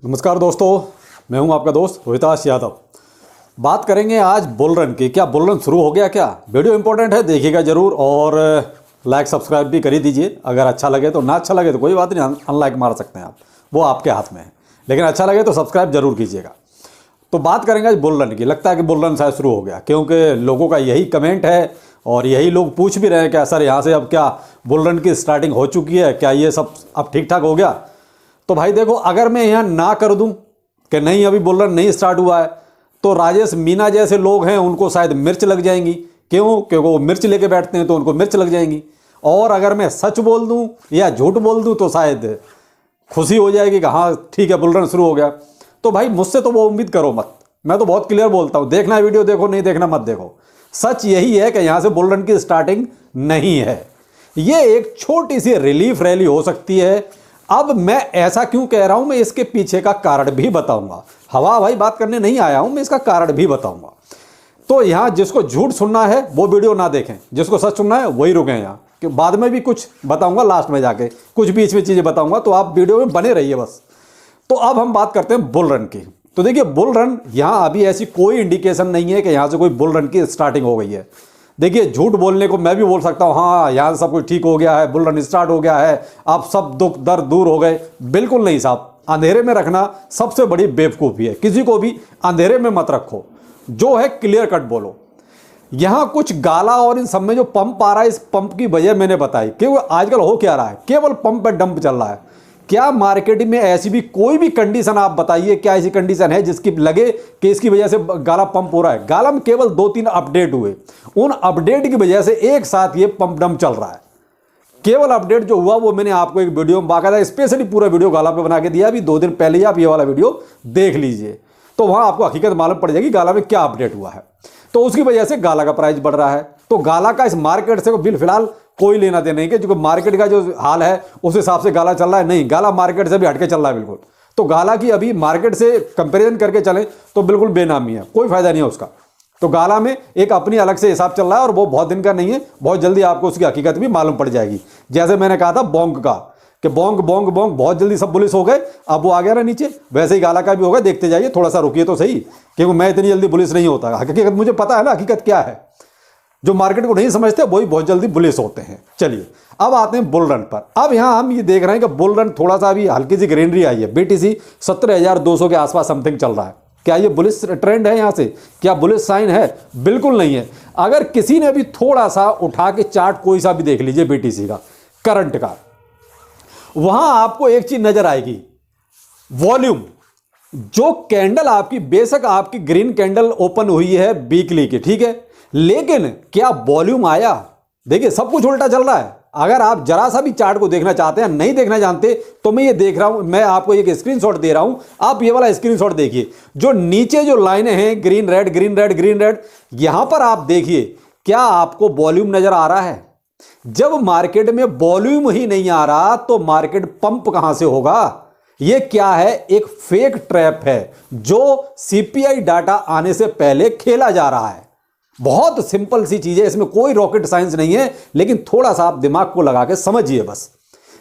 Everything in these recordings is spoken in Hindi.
नमस्कार दोस्तों, मैं हूं आपका दोस्त रोहिताश यादव। बात करेंगे आज बुल रन की। क्या बुल रन शुरू हो गया? क्या वीडियो इंपॉर्टेंट है, देखिएगा ज़रूर और लाइक सब्सक्राइब भी कर ही दीजिए। अगर अच्छा लगे तो, ना अच्छा लगे तो कोई बात नहीं, अनलाइक मार सकते हैं आप, वो आपके हाथ में है। लेकिन अच्छा लगे तो सब्सक्राइब जरूर कीजिएगा। तो बात करेंगे आज बुल रन की। लगता है कि बुल रन शायद शुरू हो गया, क्योंकि लोगों का यही कमेंट है और यही लोग पूछ भी रहे हैं कि सर यहाँ से अब क्या बुल रन की स्टार्टिंग हो चुकी है, क्या ये सब अब ठीक ठाक हो गया? तो भाई देखो, अगर मैं यहाँ ना कर दूं कि नहीं अभी बुल रन नहीं स्टार्ट हुआ है, तो राजेश मीना जैसे लोग हैं उनको शायद मिर्च लग जाएंगी। क्यों? क्योंकि वो मिर्च लेके बैठते हैं तो उनको मिर्च लग जाएंगी। और अगर मैं सच बोल दूं या झूठ बोल दूं तो शायद खुशी हो जाएगी कि हाँ ठीक है बुल रन शुरू हो गया। तो भाई मुझसे तो वो उम्मीद करो मत। मैं तो बहुत क्लियर बोलता हूँ, देखना वीडियो देखो, नहीं देखना मत देखो। सच यही है कि यहाँ से बुल रन की स्टार्टिंग नहीं है। ये एक छोटी सी रिलीफ रैली हो सकती है। अब मैं ऐसा क्यों कह रहा हूं, मैं इसके पीछे का कारण भी बताऊंगा। हवा भाई बात करने नहीं आया हूं, मैं इसका कारण भी बताऊंगा। तो यहां जिसको झूठ सुनना है वो वीडियो ना देखें, जिसको सच सुनना है वही रुकें यहां, कि बाद में भी कुछ बताऊंगा, लास्ट में जाके कुछ बीच में चीजें बताऊंगा, तो आप वीडियो में बने रहिए बस। तो अब हम बात करते हैं बुल रन की। तो देखिए, बुल रन यहां अभी ऐसी कोई इंडिकेशन नहीं है कि यहां से कोई बुल रन की स्टार्टिंग हो गई है। देखिए, झूठ बोलने को मैं भी बोल सकता हूँ, हाँ यहाँ सब कुछ ठीक हो गया है, बुल रन स्टार्ट हो गया है, अब सब दुख दर्द दूर हो गए। बिल्कुल नहीं साहब। अंधेरे में रखना सबसे बड़ी बेवकूफ़ी है। किसी को भी अंधेरे में मत रखो, जो है क्लियर कट बोलो। यहाँ कुछ गाला और इन सब में जो पंप आ रहा है, इस पंप की वजह मैंने बताई। क्योंकि आजकल हो क्या रहा है, केवल पंप पे डंप चल रहा है। क्या मार्केट में ऐसी भी कोई भी कंडीशन आप बताइए, क्या ऐसी कंडीशन है जिसकी लगे कि इसकी वजह से गाला पंप हो रहा है? गाला में केवल 2-3 अपडेट हुए, उन अपडेट की वजह से एक साथ ये पंप डंप चल रहा है। केवल अपडेट जो हुआ वो मैंने आपको एक वीडियो में बाकायदा स्पेशली पूरा वीडियो गाला पे बना के दिया। अभी 2 दिन पहले ही आप ये वाला वीडियो देख लीजिए, तो वहां आपको हकीकत मालूम पड़ जाएगी गाला में क्या अपडेट हुआ है। तो उसकी वजह से गाला का प्राइस बढ़ रहा है। तो गाला का इस मार्केट से बिल फिलहाल कोई लेना देना नहीं, कि जो मार्केट का जो हाल है उस हिसाब से गाला चल रहा है। नहीं, गाला मार्केट से भी हटके चल रहा है बिल्कुल। तो गाला की अभी मार्केट से कंपैरिजन करके चलें तो बिल्कुल बेनामी है, कोई फायदा नहीं है उसका। तो गाला में एक अपनी अलग से हिसाब चल रहा है और वो बहुत दिन का नहीं है, बहुत जल्दी आपको उसकी हकीकत भी मालूम पड़ जाएगी। जैसे मैंने कहा था बोंग का, कि बोंग बोंग बोंग बहुत जल्दी सब बुलिश हो गए, अब वो आ गया ना नीचे, वैसे ही गाला का भी होगा। देखते जाइए, थोड़ा सा रुकिए तो सही, क्योंकि मैं इतनी जल्दी बुलिश नहीं होता। हकीकत मुझे पता है ना, हकीकत क्या है। जो मार्केट को नहीं समझते वही बहुत जल्दी बुलिश होते हैं। चलिए अब आते हैं बुल रन पर। अब यहां हम ये देख रहे हैं कि बुल रन थोड़ा सा अभी हल्की सी ग्रीनरी आई है। बीटीसी 17,200 के आसपास समथिंग चल रहा है। क्या ये बुलिश ट्रेंड है? यहां से क्या बुलिश साइन है? बिल्कुल नहीं है। अगर किसी ने भी थोड़ा सा उठा के चार्ट कोई सा भी देख लीजिए बीटीसी का, करंट का, वहां आपको एक चीज नजर आएगी, वॉल्यूम। जो कैंडल आपकी, बेशक आपकी ग्रीन कैंडल ओपन हुई है वीकली की, ठीक है, लेकिन क्या वॉल्यूम आया? देखिए, सब कुछ उल्टा चल रहा है। अगर आप जरा सा भी चार्ट को देखना चाहते हैं, नहीं देखना जानते, तो मैं ये देख रहा हूं, मैं आपको एक स्क्रीनशॉट दे रहा हूं, आप ये वाला स्क्रीनशॉट देखिए। जो नीचे जो लाइनें हैं, green red green red green red, यहां पर आप देखिए, क्या आपको वॉल्यूम नजर आ रहा है? जब मार्केट में वॉल्यूम ही नहीं आ रहा तो मार्केट पंप कहां से होगा? यह क्या है? एक फेक ट्रैप है जो सीपीआई डाटा आने से पहले खेला जा रहा है। बहुत सिंपल सी चीज है, इसमें कोई रॉकेट साइंस नहीं है, लेकिन थोड़ा सा आप दिमाग को लगा के समझिए बस।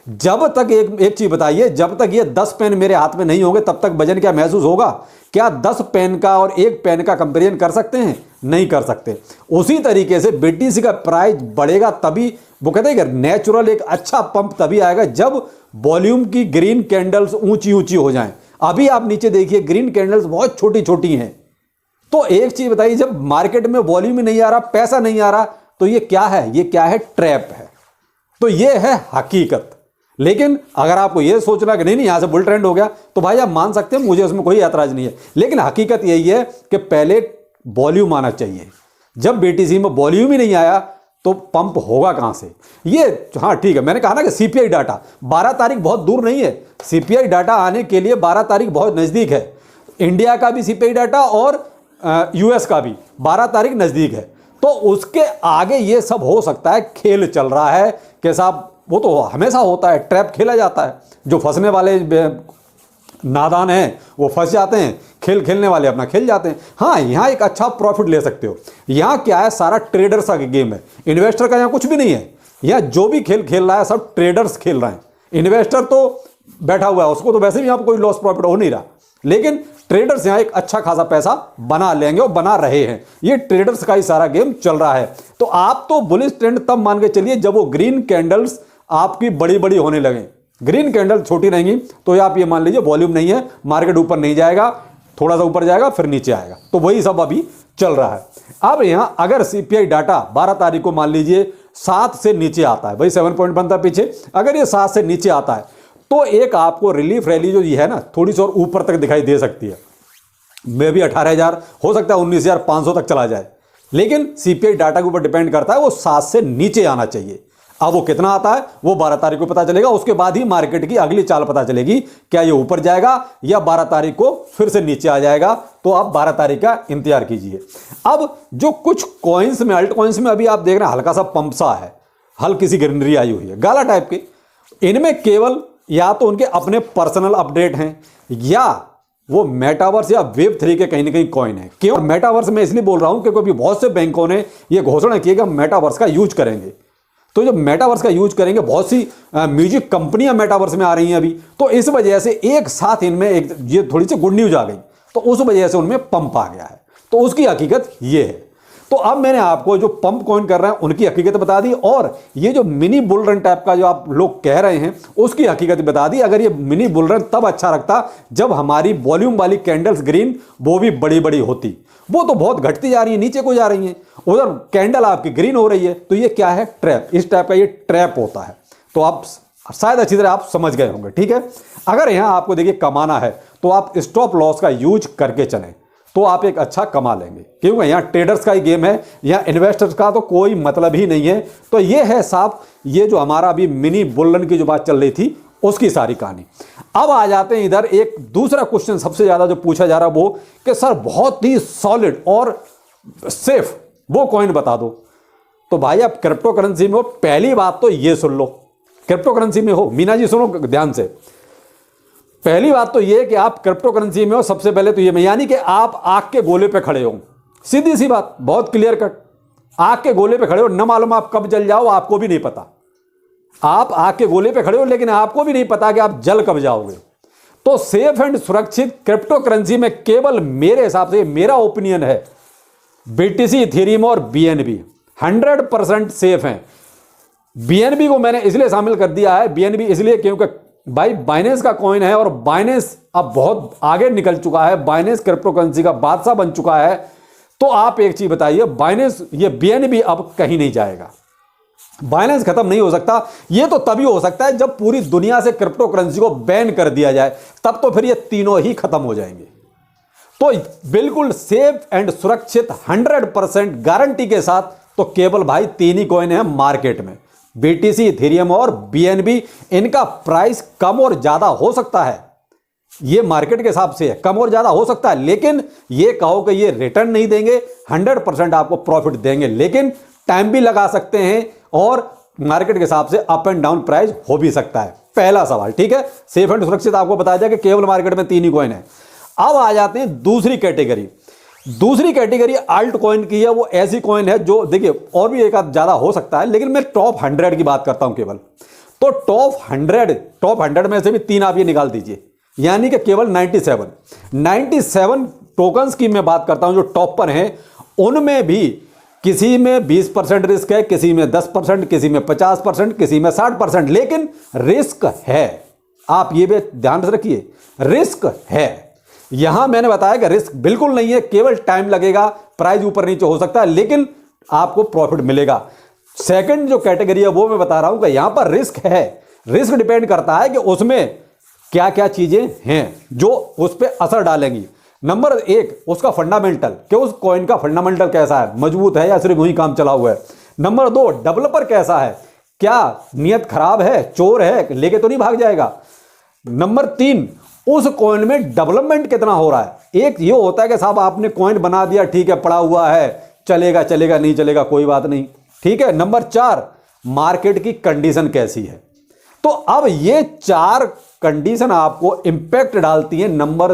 जब तक एक चीज बताइए, जब तक ये 10 पेन मेरे हाथ में नहीं होंगे तब तक वजन क्या महसूस होगा? क्या 10 पेन का और 1 पेन का कंपेरिजन कर सकते हैं? नहीं कर सकते। उसी तरीके से बीटीसी का प्राइस बढ़ेगा तभी, वो कहते हैं कि नेचुरल एक अच्छा पंप तभी आएगा जब वॉल्यूम की ग्रीन कैंडल्स ऊंची ऊंची हो जाएं। अभी आप नीचे देखिए, ग्रीन कैंडल्स बहुत छोटी छोटी हैं। तो एक चीज बताइए, जब मार्केट में वॉल्यूम ही नहीं आ रहा, पैसा नहीं आ रहा, तो ये क्या है? ये क्या है? ट्रैप है। तो ये है हकीकत। लेकिन अगर आपको ये सोचना कि नहीं नहीं यहां से बुल ट्रेंड हो गया, तो भाई आप मान सकते हैं, मुझे उसमें कोई ऐतराज नहीं है। लेकिन हकीकत यही है कि पहले वॉल्यूम आना चाहिए। जब बीटीसी में वॉल्यूम ही नहीं आया तो पंप होगा कहां से? ये हाँ ठीक है, मैंने कहा ना कि सीपीआई डाटा 12 तारीख बहुत दूर नहीं है। सीपीआई डाटा आने के लिए 12 तारीख बहुत नजदीक है। इंडिया का भी सीपीआई डाटा और यूएस का भी 12 तारीख नजदीक है। तो उसके आगे ये सब हो सकता है, खेल चल रहा है कि साहब, वो तो हमेशा होता है, ट्रैप खेला जाता है। जो फंसने वाले नादान हैं वो फंस जाते हैं, खेल खेलने वाले अपना खेल जाते हैं। हाँ, यहाँ एक अच्छा प्रॉफिट ले सकते हो। यहाँ क्या है, सारा ट्रेडर्स का गेम है, इन्वेस्टर का यहाँ कुछ भी नहीं है। यहाँ जो भी खेल खेल रहा है सब ट्रेडर्स खेल रहे हैं। इन्वेस्टर तो बैठा हुआ है उसको तो वैसे भी यहाँ पर कोई लॉस प्रॉफिट हो नहीं रहा, लेकिन ट्रेडर्स यहाँ एक अच्छा खासा पैसा बना लेंगे और बना रहे हैं। ये ट्रेडर्स का ही सारा गेम चल रहा है। तो आप तो बुलिश ट्रेंड तब मान के चलिए जब वो ग्रीन कैंडल्स आपकी बड़ी बड़ी होने लगे। ग्रीन कैंडल छोटी रहेंगी तो आप ये मान लीजिए वॉल्यूम नहीं है, मार्केट ऊपर नहीं जाएगा, थोड़ा सा ऊपर जाएगा फिर नीचे आएगा। तो वही सब अभी चल रहा है। अब यहां अगर सीपीआई डाटा 12 तारीख को मान लीजिए 7 से नीचे आता है, भाई 7 पॉइंट बनता है पीछे, अगर ये 7 से नीचे आता है तो एक आपको रिलीफ रैली जो ये है ना थोड़ी सी और ऊपर तक दिखाई दे सकती है। मे भी 18,000 हो सकता है 19,500 तक चला जाए, लेकिन सीपीआई डाटा के ऊपर डिपेंड करता है, वो 7 से नीचे आना चाहिए। अब वो कितना आता है वो 12 तारीख को पता चलेगा, उसके बाद ही मार्केट की अगली चाल पता चलेगी, क्या ये ऊपर जाएगा या 12 तारीख को फिर से नीचे आ जाएगा। तो आप 12 तारीख का इंतजार कीजिए। अब जो कुछ कॉइन्स में, अल्ट कॉइन्स में अभी आप देख रहे हैं हल्का सा पंप सा है, हल्की सी ग्रीनरी आई हुई है, गाला टाइप के। इनमें केवल या तो उनके अपने पर्सनल अपडेट हैं या वो मेटावर्स या वेब 3 के कहीं ना कहीं कॉइन है। क्यों मेटावर्स में इसलिए बोल रहा हूं क्योंकि अभी बहुत से बैंकों ने ये घोषणा की है कि हम मेटावर्स का यूज करेंगे। तो जब मेटावर्स का यूज करेंगे, बहुत सी म्यूजिक कंपनियां मेटावर्स में आ रही हैं अभी, तो इस वजह से एक साथ इनमें एक ये थोड़ी सी गुड न्यूज आ गई, तो उस वजह से उनमें पंप आ गया है। तो उसकी हकीकत ये है। तो अब मैंने आपको जो पंप कॉइन कर रहे हैं उनकी हकीकत बता दी, और ये जो मिनी बुल रन टाइप का जो आप लोग कह रहे हैं उसकी हकीकत बता दी। अगर ये मिनी बुल रन तब अच्छा रखता जब हमारी वॉल्यूम वाली कैंडल्स ग्रीन वो भी बड़ी बड़ी होती, वो तो बहुत घटती जा रही है, नीचे को जा रही है, उधर कैंडल आपकी ग्रीन हो रही है। तो ये क्या है, ट्रैप। इस टाइप का ये ट्रैप होता है। तो आप शायद अच्छी तरह आप समझ गए होंगे, ठीक है। अगर यहां आपको देखिए कमाना है तो आप स्टॉप लॉस का यूज करके चलें, तो आप एक अच्छा कमा लेंगे, क्योंकि यहाँ ट्रेडर्स का ही गेम है, यहाँ इन्वेस्टर्स का तो कोई मतलब ही नहीं है। तो ये है साहब, ये जो हमारा अभी मिनी बुल्लन की जो बात चल रही थी उसकी सारी कहानी। अब आ जाते हैं इधर एक दूसरा क्वेश्चन सबसे ज्यादा जो पूछा जा रहा है वो कि सर बहुत ही सॉलिड और सेफ वो कॉइन बता दो। तो भाई आप क्रिप्टो करेंसी में हो, पहली बात तो ये सुन लो, क्रिप्टो करेंसी में हो, मीना जी सुनो ध्यान से। पहली बात तो ये कि आप क्रिप्टो करेंसी में हो, सबसे पहले तो ये यानी कि आप आग के गोले पे खड़े हो। सीधी सी बात, बहुत क्लियर कट, आग के गोले पे खड़े हो, न मालूम आप कब जल जाओ आपको भी नहीं पता। आप आग के गोले पे खड़े हो लेकिन आपको भी नहीं पता कि आप जल कब जाओगे। तो सेफ एंड सुरक्षित क्रिप्टो करेंसी में केवल मेरे हिसाब से, मेरा ओपिनियन है, बीटीसी, इथेरियम और बीएनबी 100% सेफ हैं। बीएनबी को मैंने इसलिए शामिल कर दिया है, बीएनबी इसलिए क्योंकि भाई बाइनेंस का कॉइन है और बाइनेंस अब बहुत आगे निकल चुका है, बाइनेंस क्रिप्टो करेंसी का बादशाह बन चुका है। तो आप एक चीज बताइए, बाइनेंस ये बीएनबी अब कहीं नहीं जाएगा, बाइनेंस खत्म नहीं हो सकता। ये तो तभी हो सकता है जब पूरी दुनिया से क्रिप्टो करेंसी को बैन कर दिया जाए, तब तो फिर ये तीनों ही खत्म हो जाएंगे। तो बिल्कुल सेफ एंड सुरक्षित 100% गारंटी के साथ तो केवल भाई 3 ही कॉइन है मार्केट में, बीटीसी, इथेरियम और बीएनबी। इनका प्राइस कम और ज्यादा हो सकता है, ये मार्केट के हिसाब से है, कम और ज्यादा हो सकता है, लेकिन ये कहो कि ये रिटर्न नहीं देंगे, 100% आपको प्रॉफिट देंगे, लेकिन टाइम भी लगा सकते हैं और मार्केट के हिसाब से अप एंड डाउन प्राइस हो भी सकता है। पहला सवाल, ठीक है। सेफ एंड सुरक्षित आपको बताया जाए कि केवल मार्केट में 3 ही कॉइन है। अब आ जाते हैं दूसरी कैटेगरी। दूसरी कैटेगरी अल्ट कॉइन की है। वो ऐसी कॉइन है जो देखिए और भी एक आध ज्यादा हो सकता है, लेकिन मैं टॉप 100 की बात करता हूं केवल। तो टॉप 100 में से भी 3 आप ये निकाल दीजिए, यानी कि केवल 97 टोकन्स की मैं बात करता हूं जो टॉप पर हैं। उनमें भी किसी में 20% रिस्क है, किसी में 10%, किसी में 50%, किसी में 60%, लेकिन रिस्क है। आप ये भी ध्यान से रखिए, रिस्क है। यहां मैंने बताया कि रिस्क बिल्कुल नहीं है, केवल टाइम लगेगा, प्राइस ऊपर नीचे हो सकता है, लेकिन आपको प्रॉफिट मिलेगा। सेकंड जो कैटेगरी है वो मैं बता रहा हूं कि यहां पर रिस्क है। रिस्क डिपेंड करता है कि उसमें क्या क्या चीजें हैं जो उस पर असर डालेंगी। नंबर 1 उसका फंडामेंटल, कि उस कॉइन का फंडामेंटल कैसा है, मजबूत है या सिर्फ वही काम चला हुआ है। नंबर 2 डेवलपर कैसा है, क्या नियत खराब है, चोर है, लेके तो नहीं भाग जाएगा। नंबर 3 उस कॉइन में डेवलपमेंट कितना हो रहा है। एक ये होता है कि साहब आपने कॉइन बना दिया, ठीक है, पड़ा हुआ है, चलेगा चलेगा, नहीं चलेगा कोई बात नहीं, ठीक है। नंबर 4 मार्केट की कंडीशन कैसी है। तो अब ये 4 कंडीशन आपको इंपैक्ट डालती है नंबर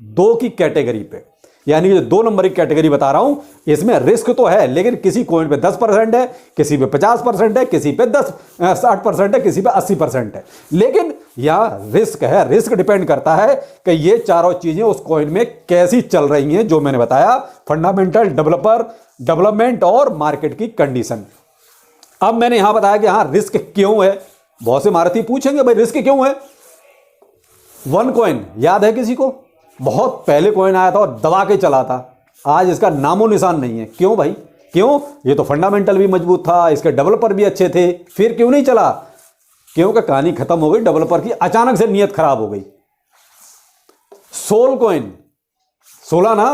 2 की कैटेगरी पे, यानी कि 2 नंबर की कैटेगरी बता रहा हूं, इसमें रिस्क तो है, लेकिन किसी कॉइन पे 10% है, किसी पे 50% है, किसी पे 60% है, किसी पे 80% है, लेकिन यहाँ रिस्क है। रिस्क डिपेंड करता है कि ये चारों चीजें उस कॉइन में कैसी चल रही हैं, जो मैंने बताया, फंडामेंटल, डेवलपर, डेवलपमेंट और मार्केट की कंडीशन। अब मैंने यहां बताया कि हाँ रिस्क क्यों है। बहुत से महारथी पूछेंगे भाई रिस्क क्यों है। वन कॉइन याद है किसी को? बहुत पहले कॉइन आया था और दबा के चला था, आज इसका नामो निशान नहीं है। क्यों भाई? क्यों? ये तो फंडामेंटल भी मजबूत था, इसके डेवलपर भी अच्छे थे, फिर क्यों नहीं चला? क्योंकि कहानी खत्म हो गई डेवलपर की, अचानक से नीयत खराब हो गई। सोल कॉइन, सोलाना,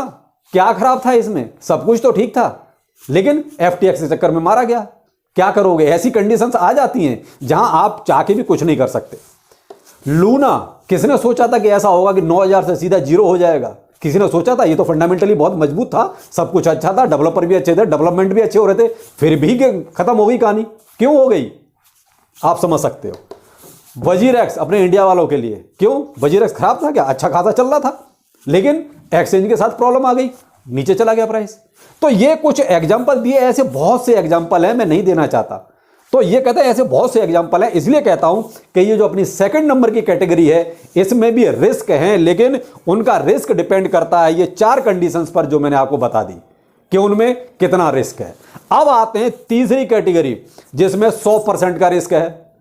क्या खराब था इसमें? सब कुछ तो ठीक था, लेकिन एफटीएक्स के चक्कर में मारा गया। क्या करोगे? ऐसी कंडीशंस आ जाती हैं जहां आप चाह के भी कुछ नहीं कर सकते। लूना, किसने सोचा था कि ऐसा होगा कि 9000 से सीधा जीरो हो जाएगा? किसी ने सोचा था? ये तो फंडामेंटली बहुत मजबूत था, सब कुछ अच्छा था, डेवलपर भी अच्छे थे, डेवलपमेंट भी अच्छे हो रहे थे, फिर भी खत्म हो गई कहानी। क्यों हो गई? आप समझ सकते हो। वजीरेक्स अपने इंडिया वालों के लिए, क्यों? वजीरेक्स खराब था क्या? अच्छा खासा चल रहा था, लेकिन एक्सचेंज के साथ प्रॉब्लम आ गई, नीचे चला गया प्राइस। तो ये कुछ एग्जांपल दिए, ऐसे बहुत से एग्जांपल हैं, मैं नहीं देना चाहता। तो ये कहते हैं ऐसे बहुत से एग्जांपल हैं, इसलिए कहता हूं कि ये जो अपनी सेकंड नंबर की कैटेगरी है इसमें भी रिस्क है, लेकिन उनका रिस्क डिपेंड करता है ये 4 कंडीशंस पर जो मैंने आपको बता दी कि उनमें कितना रिस्क है। अब आते हैं तीसरी कैटेगरी जिसमें 100% का रिस्क है,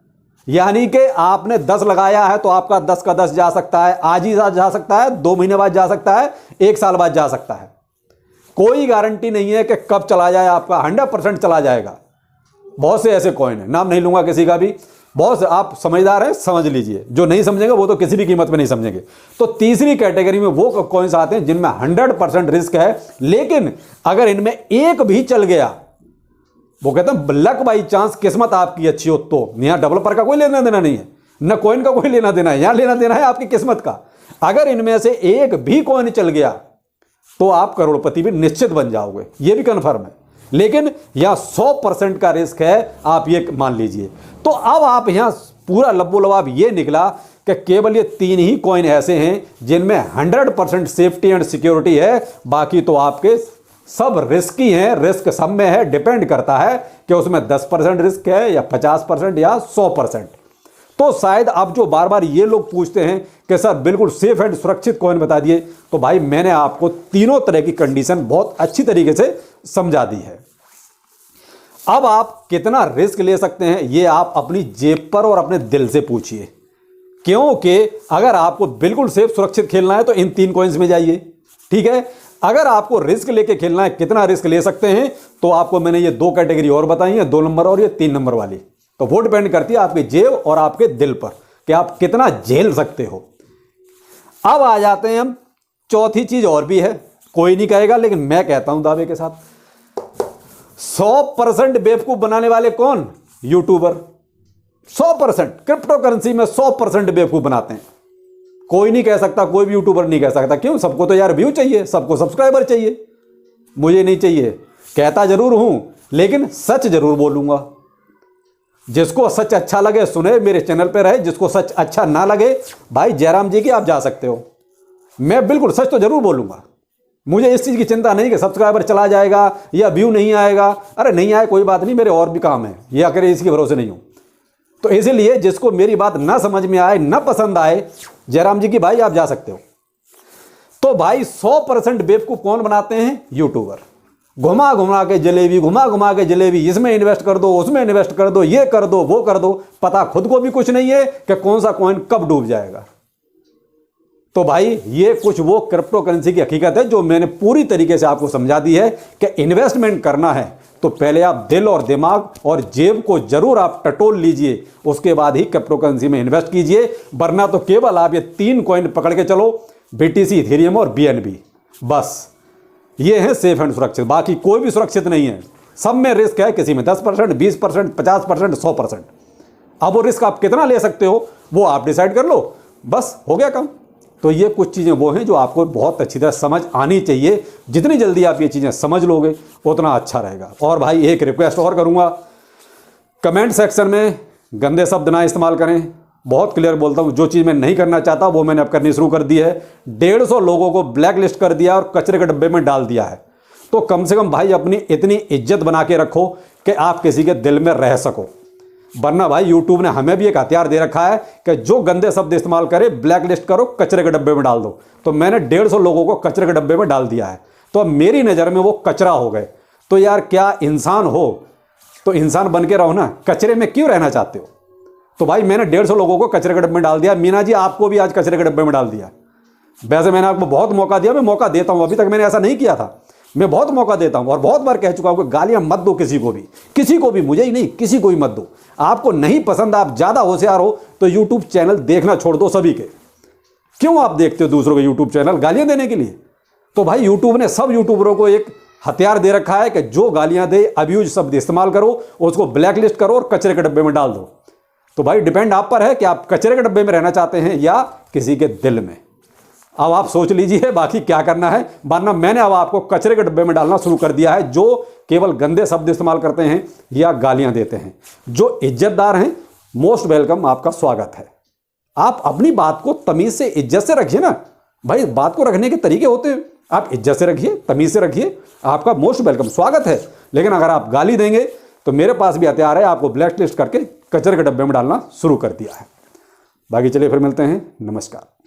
यानी कि आपने 10 लगाया है तो आपका 10 का 10 जा सकता है, आज ही जा सकता है, 2 महीने बाद जा सकता है, 1 साल बाद जा सकता है। कोई गारंटी नहीं है कि कब चला जाए आपका, 100% चला जाएगा। बहुत से ऐसे कॉइन है, नाम नहीं लूंगा किसी का भी, बहुत से, आप समझदार हैं समझ लीजिए, जो नहीं समझेंगे वो तो किसी भी कीमत में नहीं समझेंगे। तो तीसरी कैटेगरी में वो कॉइन्स आते हैं जिनमें 100% रिस्क है, लेकिन अगर इनमें एक भी चल गया, वो कहते हैं लक बाई चांस, किस्मत आपकी अच्छी हो तो। यहां डेवलपर का कोई लेना देना नहीं है, न कॉइन का कोई लेना देना है, यहां लेना देना है आपकी किस्मत का। अगर इनमें से एक भी कॉइन चल गया तो आप करोड़पति भी निश्चित बन जाओगे, यह भी कंफर्म है। लेकिन यहां 100% का रिस्क है, आप ये मान लीजिए। तो अब आप यहां पूरा लब्बो लबाब ये निकला कि केवल ये 3 ही कॉइन ऐसे हैं जिनमें 100% सेफ्टी एंड सिक्योरिटी है, बाकी तो आपके सब रिस्की हैं। रिस्क सब में है, डिपेंड करता है कि उसमें 10% रिस्क है या 50% या 100%। तो शायद अब जो बार बार ये लोग पूछते हैं कि सर बिल्कुल सेफ एंड सुरक्षित कॉइन बता दिए, तो भाई मैंने आपको तीनों तरह की कंडीशन बहुत अच्छी तरीके से समझा दी है। अब आप कितना रिस्क ले सकते हैं ये आप अपनी जेब पर और अपने दिल से पूछिए, क्योंकि अगर आपको बिल्कुल सेफ सुरक्षित खेलना है तो इन 3 कॉइन्स में जाइए, ठीक है। अगर आपको रिस्क लेके खेलना है, कितना रिस्क ले सकते हैं, तो आपको मैंने ये 2 कैटेगरी और बताई है, 2 नंबर और ये 3 नंबर वाली। तो वो डिपेंड करती है आपकी जेब और आपके दिल पर कि आप कितना झेल सकते हो। अब आ जाते हैं हम, चौथी चीज और भी है, कोई नहीं कहेगा लेकिन मैं कहता हूं दावे के साथ, 100% बेवकूफ बनाने वाले कौन? यूट्यूबर। 100% क्रिप्टो करेंसी में 100% बेवकूफ बनाते हैं। कोई नहीं कह सकता, कोई भी यूट्यूबर नहीं कह सकता। क्यों? सबको तो यार व्यू चाहिए, सबको सब्सक्राइबर चाहिए, मुझे नहीं चाहिए। कहता जरूर हूं लेकिन सच जरूर बोलूंगा। जिसको सच अच्छा लगे सुने, मेरे चैनल पे रहे, जिसको सच अच्छा ना लगे भाई जयराम जी की आप जा सकते हो। मैं बिल्कुल सच तो जरूर बोलूंगा, मुझे इस चीज की चिंता नहीं कि सब्सक्राइबर चला जाएगा या व्यू नहीं आएगा। अरे नहीं आए कोई बात नहीं, मेरे और भी काम है, ये अगर इसके भरोसे नहीं हूं। तो इसीलिए जिसको मेरी बात ना समझ में आए, ना पसंद आए, जयराम जी की भाई आप जा सकते हो। तो भाई 100% बेवकूफ कौन बनाते हैं? यूट्यूबर। घुमा घुमा के जलेबी, घुमा घुमा के जलेबी, इसमें इन्वेस्ट कर दो, उसमें इन्वेस्ट कर दो, ये कर दो, वो कर दो, पता खुद को भी कुछ नहीं है कि कौन सा कॉइन कब डूब जाएगा। तो भाई ये कुछ वो क्रिप्टो करेंसी की हकीकत है जो मैंने पूरी तरीके से आपको समझा दी है कि इन्वेस्टमेंट करना है तो पहले आप दिल और दिमाग और जेब को जरूर आप टटोल लीजिए, उसके बाद ही क्रिप्टो करेंसी में इन्वेस्ट कीजिए। वरना तो केवल आप ये 3 कॉइन पकड़ के चलो, बीटीसी, इथेरियम और बीएनबी, बस ये है सेफ एंड सुरक्षित। बाकी कोई भी सुरक्षित नहीं है, सब में रिस्क है, किसी में 10%, 20%, 50%, 100%। अब वो रिस्क आप कितना ले सकते हो वो आप डिसाइड कर लो, बस हो गया काम। तो ये कुछ चीज़ें वो हैं जो आपको बहुत अच्छी तरह समझ आनी चाहिए। जितनी जल्दी आप ये चीज़ें समझ लोगे उतना अच्छा रहेगा। और भाई एक रिक्वेस्ट और करूँगा, कमेंट सेक्शन में गंदे शब्द ना इस्तेमाल करें। बहुत क्लियर बोलता हूँ, जो चीज़ मैं नहीं करना चाहता वो मैंने अब करनी शुरू कर दी है। 150 लोगों को ब्लैक लिस्ट कर दिया और कचरे के डब्बे में डाल दिया है। तो कम से कम भाई अपनी इतनी इज्जत बना के रखो कि आप किसी के दिल में रह सको। वरना भाई यूट्यूब ने हमें भी एक हथियार दे रखा है कि जो गंदे शब्द इस्तेमाल करे ब्लैक लिस्ट करो, कचरे के डब्बे में डाल दो। तो मैंने 150 लोगों को कचरे के डब्बे में डाल दिया है, तो अब मेरी नज़र में वो कचरा हो गए। तो यार क्या इंसान हो तो इंसान बन के रहो ना, कचरे में क्यों रहना चाहते हो? तो भाई मैंने 150 लोगों को कचरे के डब्बे में डाल दिया। मीना जी आपको भी आज कचरे के डब्बे में डाल दिया। वैसे मैंने आपको बहुत मौका दिया, मैं मौका देता हूं, अभी तक मैंने ऐसा नहीं किया था, मैं बहुत मौका देता हूं और बहुत बार कह चुका हूं कि गालियां मत दो किसी को भी, मुझे ही नहीं किसी को भी मत दो। आपको नहीं पसंद, आप ज़्यादा होशियार हो तो यूट्यूब चैनल देखना छोड़ दो सभी के। क्यों आप देखते हो दूसरों के यूट्यूब चैनल गालियां देने के लिए? तो भाई यूट्यूब ने सब यूट्यूबरों को एक हथियार दे रखा है कि जो गालियां दे, अब्यूज शब्द इस्तेमाल करो, उसको ब्लैक लिस्ट करो और कचरे के डब्बे में डाल दो। तो भाई डिपेंड आप पर है कि आप कचरे के डब्बे में रहना चाहते हैं या किसी के दिल में। अब आप सोच लीजिए बाकी क्या करना है, वरना मैंने अब आपको कचरे के डब्बे में डालना शुरू कर दिया है जो केवल गंदे शब्द इस्तेमाल करते हैं या गालियां देते हैं। जो इज्जतदार हैं मोस्ट वेलकम, आपका स्वागत है। आप अपनी बात को तमीज से, इज्जत से रखिए ना भाई। बात को रखने के तरीके होते हैं, आप इज्जत से रखिए, तमीज से रखिए, आपका मोस्ट वेलकम, स्वागत है। लेकिन अगर आप गाली देंगे तो मेरे पास भी हथियार है, आपको ब्लैक लिस्ट करके कचरे के डब्बे में डालना शुरू कर दिया है। बाकी चलिए फिर मिलते हैं, नमस्कार।